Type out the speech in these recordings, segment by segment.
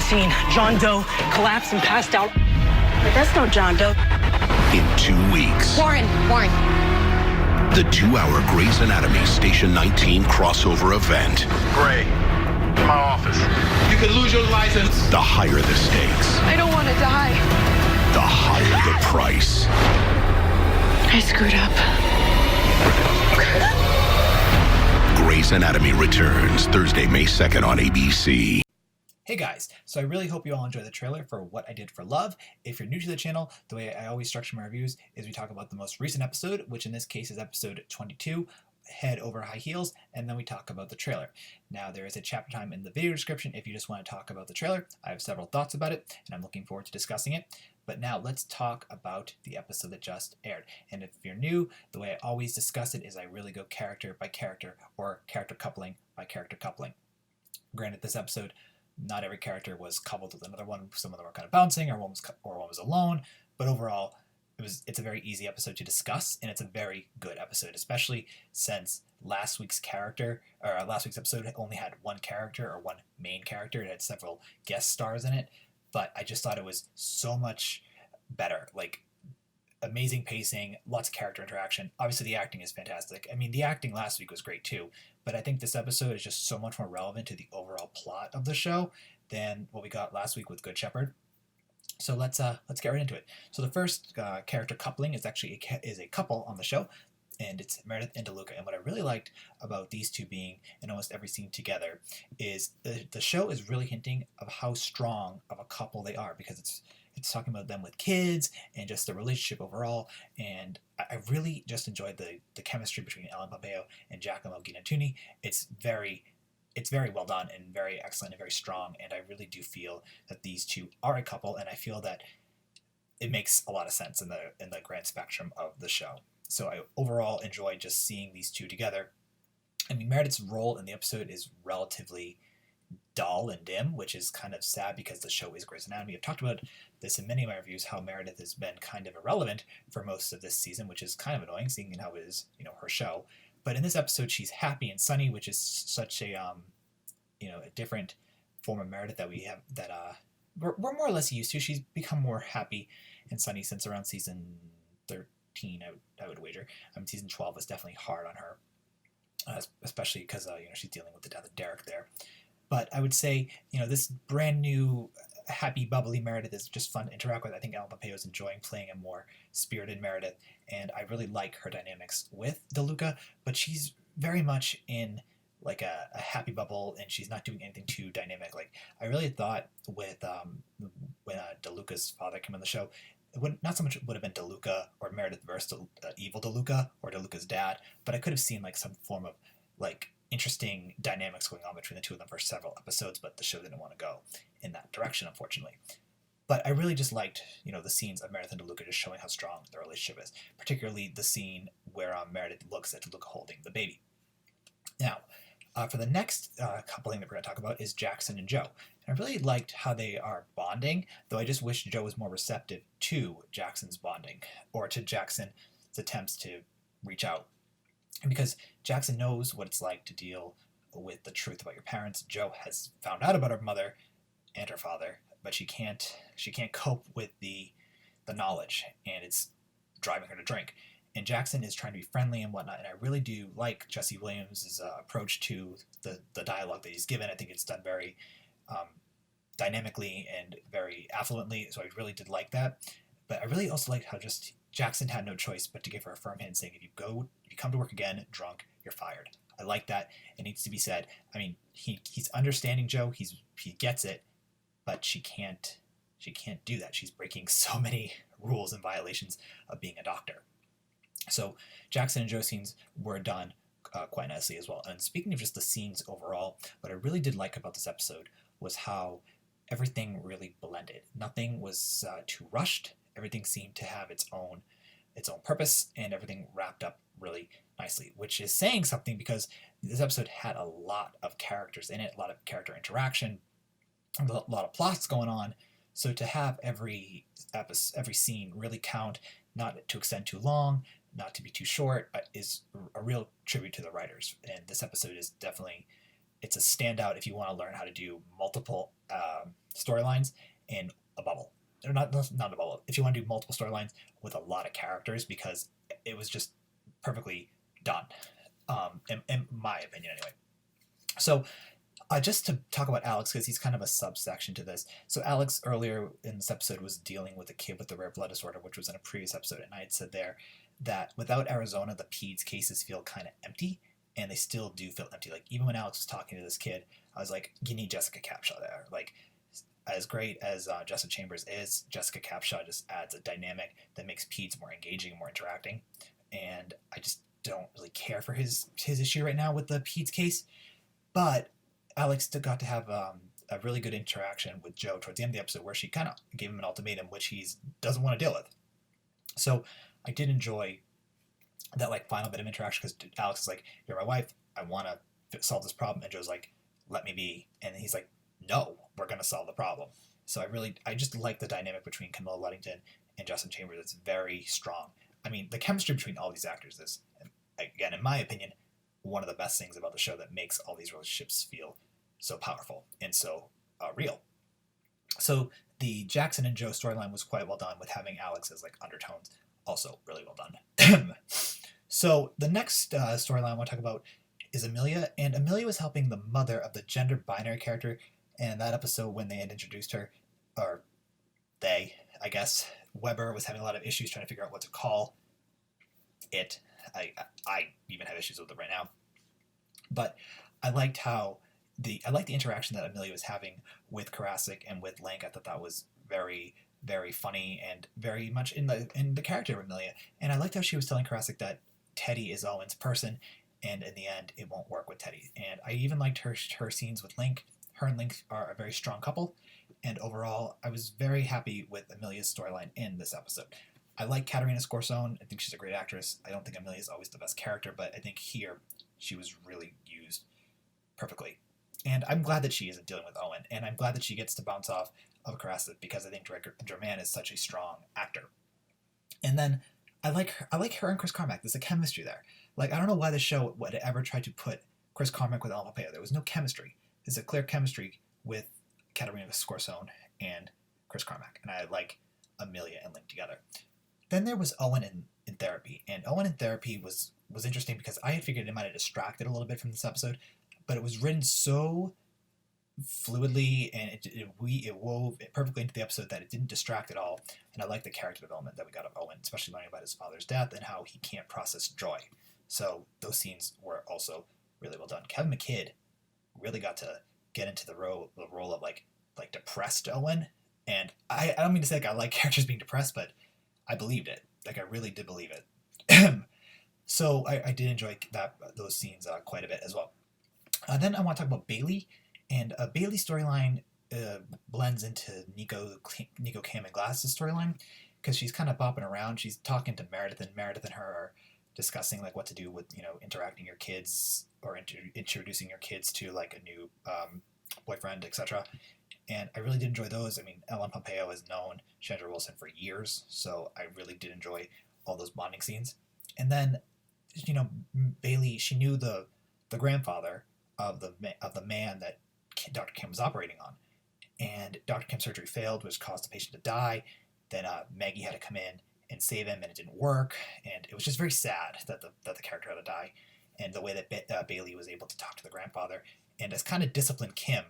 scene. John Doe collapsed and passed out. But that's no John Doe. In 2 weeks. Warren. The 2-hour Grey's Anatomy Station 19 crossover event. Gray, in my office. You could lose your license. The higher the stakes, I don't want to die. the higher the price. I screwed up. Grey's Anatomy returns Thursday, May 2nd on ABC. Hey guys, so I really hope you all enjoy the trailer for What I Did for Love. If you're new to the channel, the way I always structure my reviews is we talk about the most recent episode, which in this case is episode 22, Head Over High Heels, and then we talk about the trailer. Now there is a chapter time in the video description if you just want to talk about the trailer. I have several thoughts about it, and I'm looking forward to discussing it. But now let's talk about the episode that just aired. And if you're new, the way I always discuss it is I really go character by character, or character coupling by character coupling. Granted, this episode, not every character was coupled with another one. Some of them were kind of bouncing, or one was alone. But overall, it's a very easy episode to discuss, and it's a very good episode, especially since last week's episode only had one character, or one main character. It had several guest stars in it, but I just thought it was so much better. Like, amazing pacing, lots of character interaction. Obviously, the acting is fantastic. I mean, the acting last week was great too, but I think this episode is just so much more relevant to the overall plot of the show than what we got last week with Good Shepherd. So let's get right into it. So the first character coupling is actually a couple on the show, and it's Meredith and DeLuca. And what I really liked about these two being in almost every scene together is the show is really hinting of how strong of a couple they are, because it's talking about them with kids and just the relationship overall. And I really just enjoyed the chemistry between Ellen Pompeo and Giacomo Ginatuni. It's very well done and very excellent and very strong. And I really do feel that these two are a couple, and I feel that it makes a lot of sense in the grand spectrum of the show. So I overall enjoyed just seeing these two together. I mean, Meredith's role in the episode is relatively dull and dim, which is kind of sad because the show is Grey's Anatomy. I've talked about this in many of my reviews, how Meredith has been kind of irrelevant for most of this season, which is kind of annoying, seeing how it is, her show. But in this episode, she's happy and sunny, which is such a a different form of Meredith that we have that we're more or less used to. She's become more happy and sunny since around season 13, I would wager. I mean, season 12 was definitely hard on her, especially because she's dealing with the death of Derek there. But I would say, this brand new, happy, bubbly Meredith is just fun to interact with. I think Ellen Pompeo is enjoying playing a more spirited Meredith, and I really like her dynamics with DeLuca, but she's very much in like a happy bubble, and she's not doing anything too dynamic. Like, I really thought with when DeLuca's father came on the show, not so much would have been DeLuca or Meredith versus evil DeLuca or DeLuca's dad, but I could have seen like some form of like interesting dynamics going on between the two of them for several episodes, but the show didn't want to go in that direction, unfortunately. But I really just liked, the scenes of Meredith and DeLuca just showing how strong their relationship is, particularly the scene where Meredith looks at DeLuca holding the baby. Now, for the next coupling that we're going to talk about is Jackson and Joe. And I really liked how they are bonding, though I just wish Joe was more receptive to Jackson's bonding, or to Jackson's attempts to reach out. And because Jackson knows what it's like to deal with the truth about your parents, Joe has found out about her mother and her father, but she can't cope with the knowledge, and it's driving her to drink. And Jackson is trying to be friendly and whatnot, and I really do like Jesse Williams' approach to the dialogue that he's given. I think it's done very dynamically and very affluently, so I really did like that. But I really also liked how just Jackson had no choice but to give her a firm hand saying, if you come to work again drunk, you're fired. I like that. It needs to be said. I mean, he's understanding Joe. He gets it, but she can't do that. She's breaking so many rules and violations of being a doctor. So Jackson and Joe scenes were done quite nicely as well. And speaking of just the scenes overall, what I really did like about this episode was how everything really blended. Nothing was too rushed. Everything seemed to have its own purpose, and everything wrapped up really nicely, which is saying something because this episode had a lot of characters in it, a lot of character interaction, a lot of plots going on. So to have every scene really count, not to extend too long, not to be too short, is a real tribute to the writers. And this episode is definitely it's a standout if you want to learn how to do multiple storylines in a bubble. Or not a bubble. If you want to do multiple storylines with a lot of characters, because it was just perfectly done, in my opinion anyway. So just to talk about Alex, because he's kind of a subsection to this. So Alex earlier in this episode was dealing with a kid with the rare blood disorder, which was in a previous episode, and I had said there that without Arizona, the peds cases feel kind of empty, and they still do feel empty. Like, even when Alex was talking to this kid, I was like, you need Jessica Capshaw there. Like, as great as Jessica Chambers is, Jessica Capshaw just adds a dynamic that makes peds more engaging and more interacting, and I just don't really care for his issue right now with the peds case. But Alex still got to have a really good interaction with Joe towards the end of the episode, where she kind of gave him an ultimatum, which he doesn't want to deal with. So I did enjoy that like final bit of interaction, because Alex is like, "You're my wife. I want to solve this problem," and Joe's like, "Let me be," and he's like, "No, we're gonna solve the problem." So I just like the dynamic between Camilla Luddington and Justin Chambers. It's very strong. I mean, the chemistry between all these actors is, again, in my opinion, one of the best things about the show that makes all these relationships feel so powerful and so real. So the Jackson and Joe storyline was quite well done, with having Alex as like undertones, also really well done. So the next storyline I want to talk about is Amelia, and Amelia was helping the mother of the gender binary character, and that episode when they had introduced her, or they, I guess, Weber was having a lot of issues trying to figure out what to call it. I even have issues with it right now. But I liked the interaction that Amelia was having with Karasik and with Link. I thought that was very, very funny and very much in the character of Amelia. And I liked how she was telling Karasik that Teddy is Owen's person, and in the end it won't work with Teddy. And I even liked her scenes with Link. Her and Link are a very strong couple, and overall I was very happy with Amelia's storyline in this episode. I like Katerina Scorsone. I think she's a great actress. I don't think Amelia is always the best character, but I think here she was really used perfectly. And I'm glad that she isn't dealing with Owen, and I'm glad that she gets to bounce off of Karasik, because I think Germain is such a strong actor. And then I like her and Chris Carmack. There's a chemistry there. Like, I don't know why the show would ever try to put Chris Carmack with Ellen Pompeo. There was no chemistry. There's a clear chemistry with Katerina Scorsone and Chris Carmack, and I like Amelia and Link together. Then there was Owen in therapy, and Owen in therapy was interesting, because I had figured it might have distracted a little bit from this episode, but it was written so fluidly, and it wove it perfectly into the episode that it didn't distract at all. And I like the character development that we got of Owen, especially learning about his father's death and how he can't process joy. So those scenes were also really well done. Kevin McKidd really got to get into the role of like depressed Owen, and I don't mean to say like I like characters being depressed, but I believed it. Like, I really did believe it. So I did enjoy those scenes quite a bit as well. Then I want to talk about Bailey, and Bailey's storyline blends into Nico, Cam, and Glass's storyline, because she's kind of bopping around. She's talking to Meredith, and Meredith and her are discussing like what to do with, interacting your kids, or introducing your kids to like a new boyfriend, etc. And I really did enjoy those. I mean, Ellen Pompeo has known Chandra Wilson for years, so I really did enjoy all those bonding scenes. And then, Bailey, she knew the grandfather of the man that Dr. Kim was operating on, and Dr. Kim's surgery failed, which caused the patient to die. Then Maggie had to come in and save him, and it didn't work, and it was just very sad that the character had to die. And the way that Bailey was able to talk to the grandfather and as kind of disciplined Kim,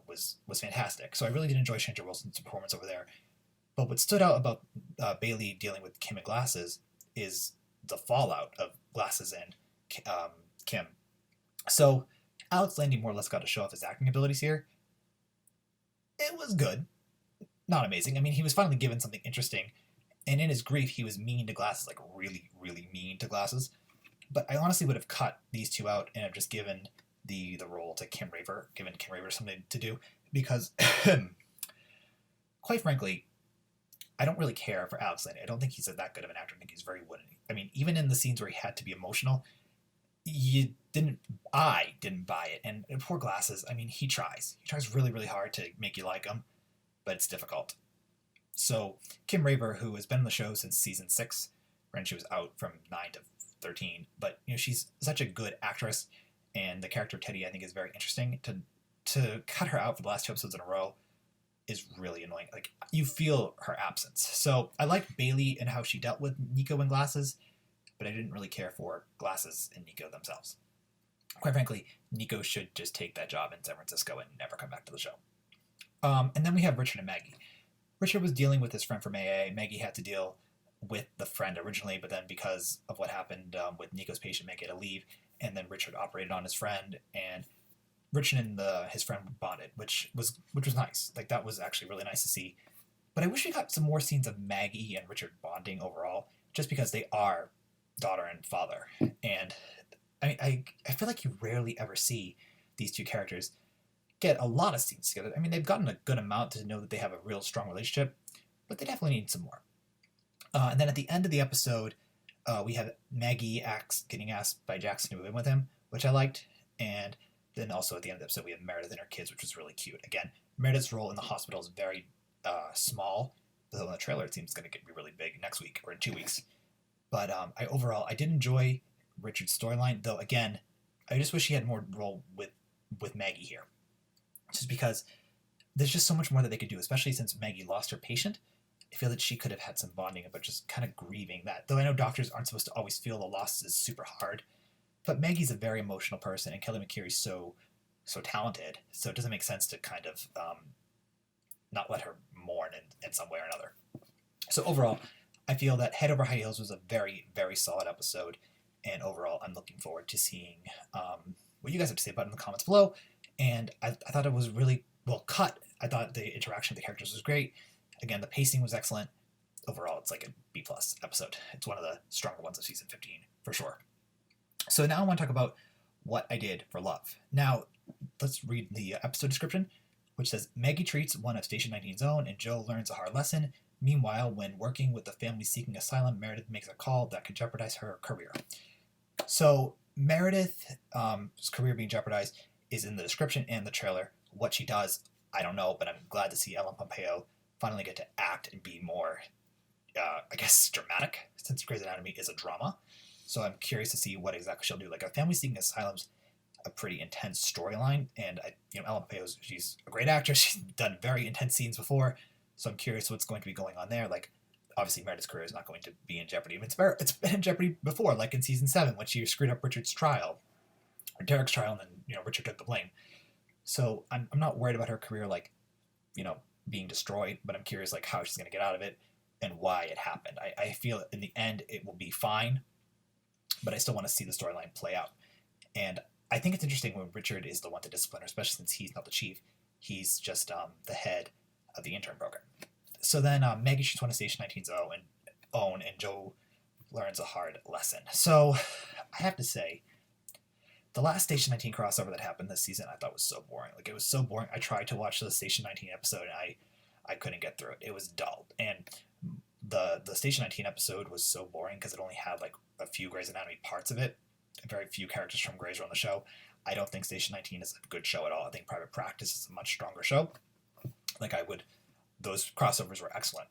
was fantastic. So I really did enjoy Chandra Wilson's performance over there. But what stood out about Bailey dealing with Kim and Glasses is the fallout of Glasses and Kim. So Alex Landy more or less got to show off his acting abilities here. It was good. Not amazing. I mean, he was finally given something interesting, and in his grief, he was mean to Glasses, like really, really mean to Glasses. But I honestly would have cut these two out and have just given the role to Kim Raver, given Kim Raver something to do, because quite frankly, I don't really care for Alex Landy. I don't think he's that good of an actor. I think he's very wooden. I mean, even in the scenes where he had to be emotional, I didn't buy it. And poor Glasses, I mean, he tries really, really hard to make you like him, but it's difficult. So Kim Raver, who has been on the show since season 6, when she was out from 9 to 13, but she's such a good actress, and the character of Teddy I think is very interesting. To cut her out for the last 2 episodes in a row is really annoying. Like, you feel her absence. So I like Bailey and how she dealt with Nico and Glasses, but I didn't really care for Glasses and Nico themselves. Quite frankly, Nico should just take that job in San Francisco and never come back to the show. And then we have Richard and Maggie. Richard was dealing with his friend from AA. Maggie had to deal with the friend originally, but then because of what happened with Nico's patient, Maggie had to leave, and then Richard operated on his friend, and Richard and his friend bonded, which was nice. Like, that was actually really nice to see. But I wish we got some more scenes of Maggie and Richard bonding overall, just because they are daughter and father. And I feel like you rarely ever see these two characters get a lot of scenes together. I mean, they've gotten a good amount to know that they have a real strong relationship, but they definitely need some more. And then at the end of the episode, we have Maggie getting asked by Jackson to move in with him, which I liked. And then also at the end of the episode, we have Meredith and her kids, which was really cute. Again, Meredith's role in the hospital is very small, though in the trailer it seems going to be really big next week or in 2 weeks. But I did enjoy Richard's storyline, though again, I just wish he had more role with Maggie here. Just because there's just so much more that they could do, especially since Maggie lost her patient. I feel that she could have had some bonding about just kind of grieving that. Though I know doctors aren't supposed to always feel the loss is super hard, but Maggie's a very emotional person, and Kelly McKeary's so talented, so it doesn't make sense to kind of not let her mourn in some way or another. So overall, I feel that Head Over High Heels was a very, very solid episode, and overall, I'm looking forward to seeing what you guys have to say about it in the comments below. And I thought it was really well cut. I thought the interaction with the characters was great. Again, the pacing was excellent. Overall, it's like a B+ episode. It's one of the stronger ones of season 15, for sure. So now I want to talk about what I did for love. Now, let's read the episode description, which says, Maggie treats one of Station 19's own, and Joe learns a hard lesson. Meanwhile, when working with the family seeking asylum, Meredith makes a call that could jeopardize her career. So Meredith's career being jeopardized is in the description and the trailer. What she does, I don't know, but I'm glad to see Ellen Pompeo finally get to act and be more, I guess, dramatic, since Grey's Anatomy is a drama. So I'm curious to see what exactly she'll do. Like, a family seeking asylum's a pretty intense storyline, and Ellen Pompeo, she's a great actress. She's done very intense scenes before, so I'm curious what's going to be going on there. Like, obviously Meredith's career is not going to be in jeopardy. I mean, it's been in jeopardy before, like in season 7 when she screwed up Richard's trial, or Derek's trial, and then Richard took the blame. So I'm not worried about her career, like, being destroyed, but I'm curious like how she's going to get out of it and why it happened. I feel in the end it will be fine, but I still want to see the storyline play out. And I think it's interesting when Richard is the one to discipline her, especially since he's not the chief. He's just the head of the intern program. So then Maggie shoots one of Station 19's Owen, and Joe learns a hard lesson. So I have to say, the last Station 19 crossover that happened this season, I thought was so boring. Like, it was so boring. I tried to watch the Station 19 episode, and I couldn't get through it. It was dull. And the Station 19 episode was so boring because it only had, like, a few Grey's Anatomy parts of it. Very few characters from Grey's were on the show. I don't think Station 19 is a good show at all. I think Private Practice is a much stronger show. Those crossovers were excellent.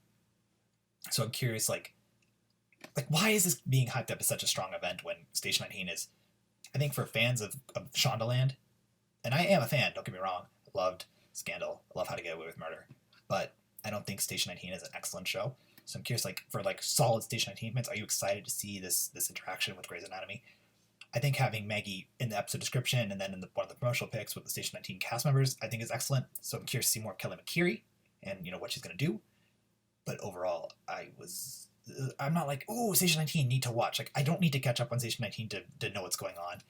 So I'm curious, like why is this being hyped up as such a strong event when Station 19 is, I think for fans of Shondaland, and I am a fan, don't get me wrong, loved Scandal, I love How to Get Away with Murder, but I don't think Station 19 is an excellent show. So I'm curious, like, for like solid Station 19 fans, are you excited to see this interaction with Grey's Anatomy? I think having Maggie in the episode description and then in one of the promotional pics with the Station 19 cast members, I think is excellent. So I'm curious to see more Kelly McKeary and what she's going to do. But overall, I'm not like, oh, Station 19 need to watch. Like, I don't need to catch up on Station 19 to know what's going on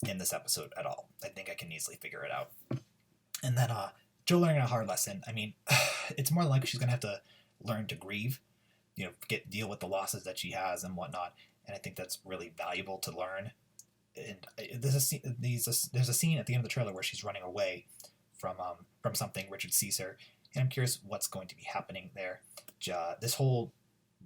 in this episode at all. I think I can easily figure it out. And then Joe learning a hard lesson. I mean, it's more likely she's going to have to learn to grieve, deal with the losses that she has and whatnot. And I think that's really valuable to learn. And there's a scene at the end of the trailer where she's running away from something. Richard sees her, and I'm curious what's going to be happening there. This whole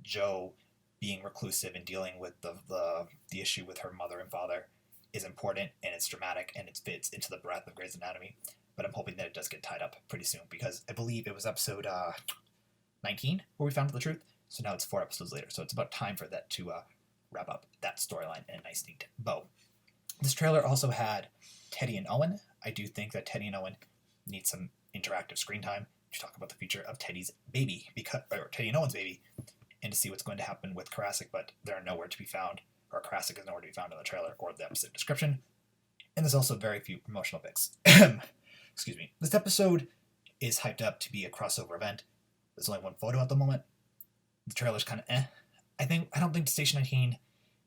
Joe being reclusive and dealing with the issue with her mother and father is important, and it's dramatic, and it fits into the breadth of Grey's Anatomy. But I'm hoping that it does get tied up pretty soon, because I believe it was episode 19 where we found out the truth. So now it's 4 episodes later. So it's about time for that to wrap up that storyline in a nice neat bow. This trailer also had Teddy and Owen. I do think that Teddy and Owen need some interactive screen time to talk about the future of Teddy's baby, or Teddy and Owen's baby, and to see what's going to happen with Karasik, but they're nowhere to be found, or Karasik is nowhere to be found in the trailer or the episode description. And there's also very few promotional pics. Excuse me. This episode is hyped up to be a crossover event. There's only one photo at the moment. The trailer's kind of I don't think Station 19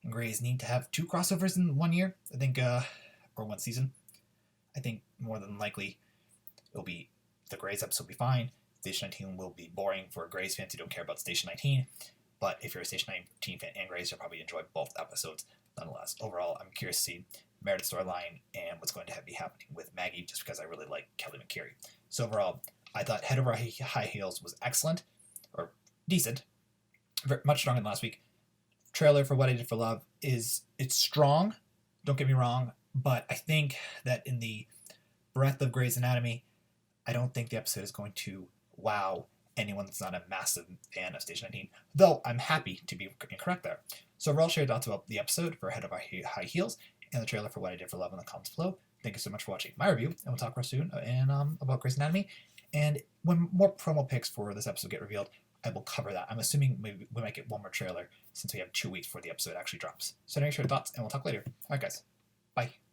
and Grey's need to have 2 crossovers in 1 year. I think, or 1 season. I think more than likely it'll be the Grey's episode will be fine. Station 19 will be boring for Grey's fans who don't care about Station 19. But if you're a Station 19 fan and Grey's, you'll probably enjoy both episodes nonetheless. Overall, I'm curious to see Meredith's storyline and what's going to be happening with Maggie, just because I really like Kelly McCary. So overall, I thought Head Over High Heels was excellent, or decent, much stronger than last week. Trailer for What I Did for Love it's strong, don't get me wrong, but I think that in the breadth of Grey's Anatomy, I don't think the episode is going to wow anyone that's not a massive fan of Station 19, though I'm happy to be incorrect there. So overall, share your thoughts about the episode for Head Over High Heels and the trailer for What I Did for Love in the comments below. Thank you so much for watching my review, and we'll talk real soon about Grey's Anatomy. And when more promo pics for this episode get revealed, I will cover that. I'm assuming maybe we might get one more trailer since we have 2 weeks before the episode actually drops. So share your thoughts, and we'll talk later. All right, guys. Bye.